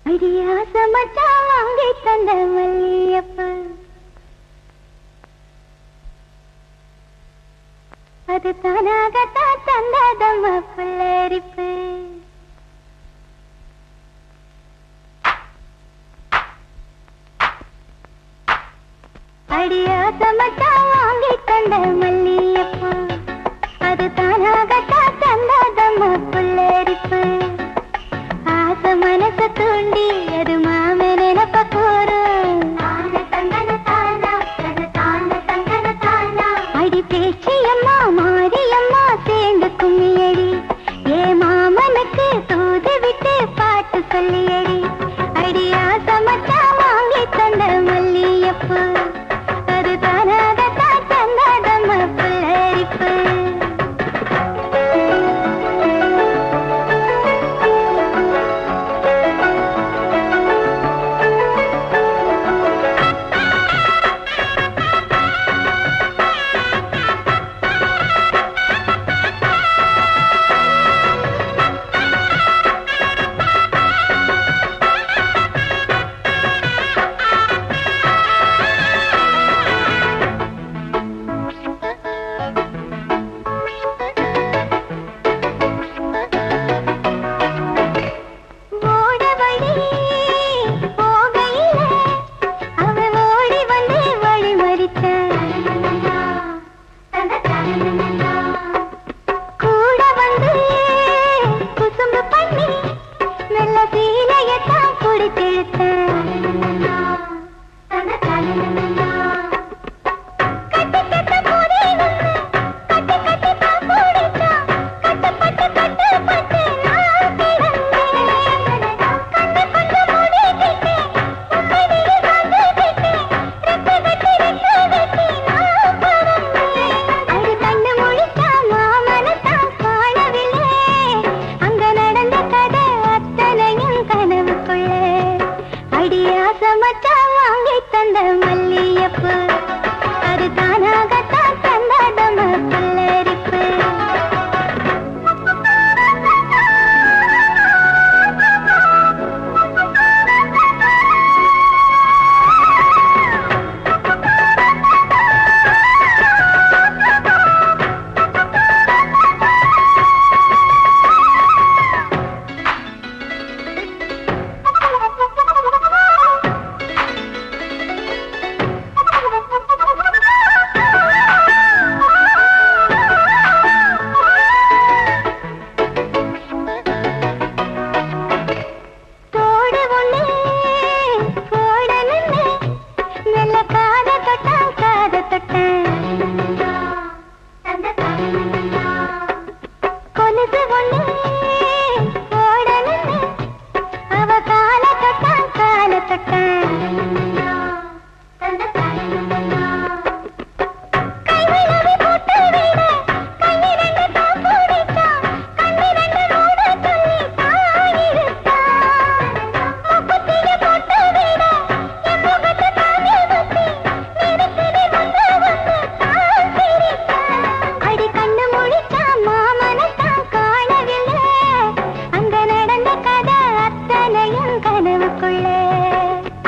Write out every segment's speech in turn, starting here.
அடியாச மச்சான் வாங்கி தந்த மல்லியப்பு அது தானாகத்தான் தந்ததம்மா புல்லரிப்பு அடியாச மச்சான் வாங்கி தந்த மல்லியப்பு அது தானாகத்தான் தந்ததம்மா புல்லரிப்பு ஆசை மனச தூண்டி அது மாம நினைப்ப கூறும் அடி பேச்சியம்மா மாரியம்மா சேர்ந்து கும்மியடி ஏ மாமனுக்கு தூது விட்டு பாட்டு சொல்லியடி அடி ஆசை மச்சான் வாங்கி தந்த மல்லியப்பு அது தானாகத்தான் தந்ததம்மா புல்லரிப்பு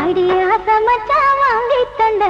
அடியாச மச்சான் வாங்கி தந்த